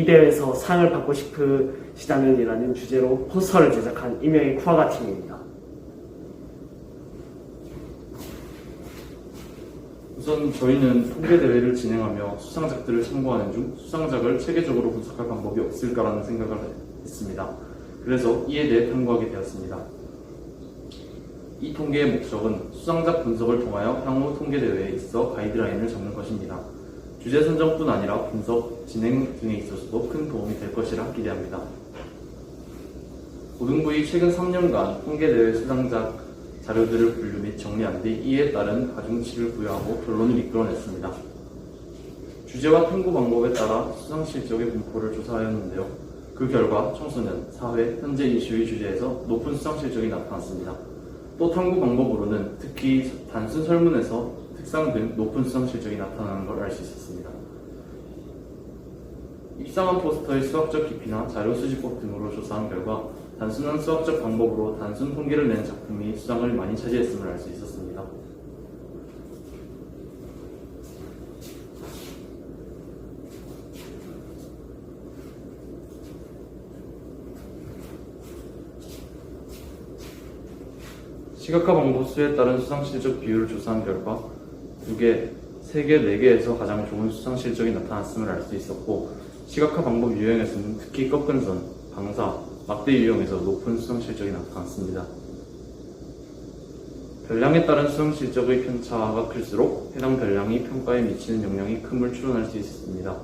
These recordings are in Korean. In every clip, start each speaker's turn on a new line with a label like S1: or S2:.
S1: 대회에서 상을 받고 싶으시다면 이라는 주제로 포스터를 제작한 이명희 쿠아가 팀입니다.
S2: 우선 저희는 통계대회를 진행하며 수상작들을 참고하는 중 수상작을 체계적으로 분석할 방법이 없을까라는 생각을 했습니다. 그래서 이에 대해 탐구하게 되었습니다. 이 통계의 목적은 수상작 분석을 통하여 향후 통계대회에 있어 가이드라인을 잡는 것입니다. 주제 선정뿐 아니라 분석, 진행 등에 있어서도 큰 도움이 될 것이라 기대합니다. 고등부의 최근 3년간 통계대회 수상작 자료들을 분류 및 정리한 뒤 이에 따른 가중치를 부여하고 결론을 이끌어냈습니다. 주제와 탐구 방법에 따라 수상 실적의 분포를 조사하였는데요. 그 결과 청소년, 사회, 현재 이슈의 주제에서 높은 수상 실적이 나타났습니다. 또 탐구 방법으로는 특히 단순 설문에서 특상 등 높은 수상 실적이 나타나는 걸 알 수 있었습니다. 입상한 포스터의 수학적 깊이나 자료 수집법 등으로 조사한 결과 단순한 수학적 방법으로 단순 통계를 낸 작품이 수상을 많이 차지했음을 알 수 있었습니다. 시각화 방법 수에 따른 수상 실적 비율을 조사한 결과 2개, 3개, 4개에서 가장 좋은 수상 실적이 나타났음을 알 수 있었고, 시각화 방법 유형에서는 특히 꺾은 선, 방사, 막대 유형에서 높은 수상 실적이 나타났습니다. 별량에 따른 수상 실적의 편차가 클수록 해당 별량이 평가에 미치는 영향이 큼을 추론할 수 있습니다.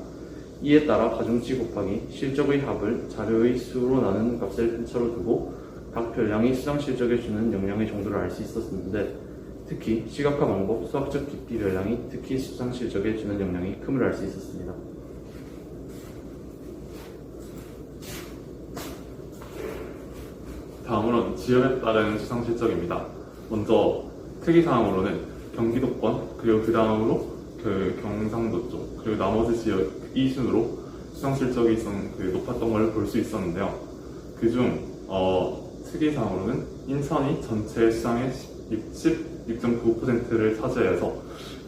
S2: 이에 따라 가중치 곱하기 실적의 합을 자료의 수로 나눈 값을 편차로 두고 각 별량이 수상 실적에 주는 영향의 정도를 알 수 있었는데, 특히 시각화 방법, 수학적 깊이 별량이 특히 수상 실적에 주는 영향이 큼을 알 수 있었습니다.
S3: 다음으로는 지역에 따른 수상 실적입니다. 먼저 특이사항으로는 경기도권, 그리고 그 다음으로 경상도 쪽, 그리고 나머지 지역 2순으로 수상 실적이 높았던 걸 볼 수 있었는데요. 그중 특이사항으로는 인천이 전체 수상의 16.9%를 차지해서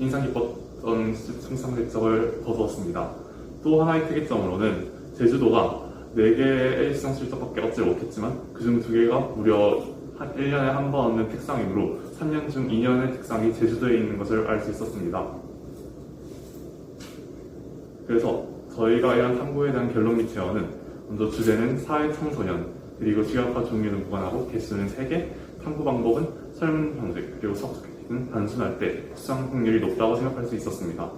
S3: 인상 깊었던 수상 실적을 거두었습니다. 또 하나의 특이점으로는 제주도가 4개의 수상 실적밖에 얻지 못했지만 그중 2개가 무려 1년에 한 번 얻는 특상이므로 3년 중 2년의 특상이 제주도에 있는 것을 알 수 있었습니다. 그래서 저희가 이런 탐구에 대한 결론 및 제언은 먼저 주제는 사회 청소년, 그리고 시각화 종류는 무관하고 개수는 3개, 탐구 방법은 설문 형식, 그리고 수학적 깊이는 단순할 때 수상 확률이 높다고 생각할 수 있었습니다.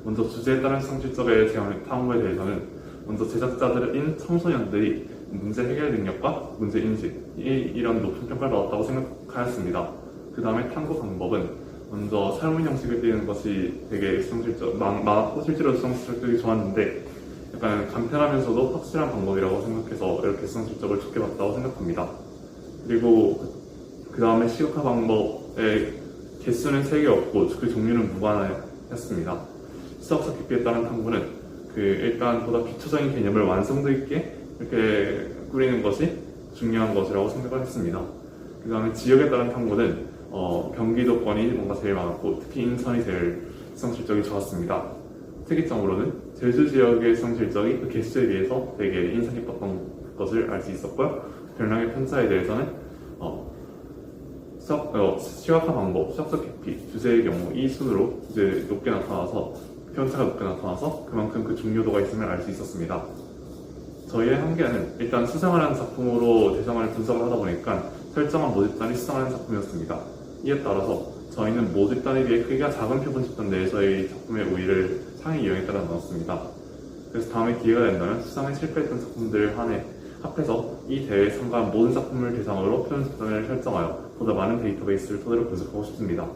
S3: 먼저 주제에 따른 수상 실적의 탐구에 대해서는 먼저 제작자들인 청소년들이 문제 해결 능력과 문제 인식, 이런 높은 평가를 받았다고 생각하였습니다. 그 다음에 탐구 방법은 먼저 설문 형식을 띄는 것이 되게 수상실적, 많았고 실제로 수상실적이 좋았는데 약간 간편하면서도 확실한 방법이라고 생각해서 이렇게 수상실적을 좋게 봤다고 생각합니다. 그리고 그 다음에 시각화 방법의 개수는 3개였고 그 종류는 무관하였습니다. 수학적 깊이에 따른 탐구는 일단 보다 기초적인 개념을 완성도 있게 이렇게 꾸리는 것이 중요한 것이라고 생각을 했습니다. 그 다음에 지역에 따른 탐구는 경기도권이 뭔가 제일 많았고 특히 인천이 제일 수상 실적이 좋았습니다. 특이점으로는 제주 지역의 수상 실적이 그 개수에 비해서 되게 인상 깊었던 것을 알 수 있었고요. 별량의 편차에 대해서는 시각화 방법, 수학적 깊이, 주제의 경우 이 순으로 이제 높게 나타나서 편차가 높게 나타나서 그만큼 그 중요도가 있음을 알 수 있었습니다. 저희의 한계는 일단 수상을 하는 작품으로 대상을 분석을 하다 보니까 설정한 모집단이 수상하는 작품이었습니다. 이에 따라서 저희는 모집단에 비해 크기가 작은 표본 집단 내에서의 작품의 우위를 상위 유형에 따라 나눴습니다. 그래서 다음에 기회가 된다면 수상에 실패했던 작품들을 합해서 이 대회에 참가한 모든 작품을 대상으로 표본 집단을 설정하여 보다 많은 데이터베이스를 토대로 분석하고 싶습니다.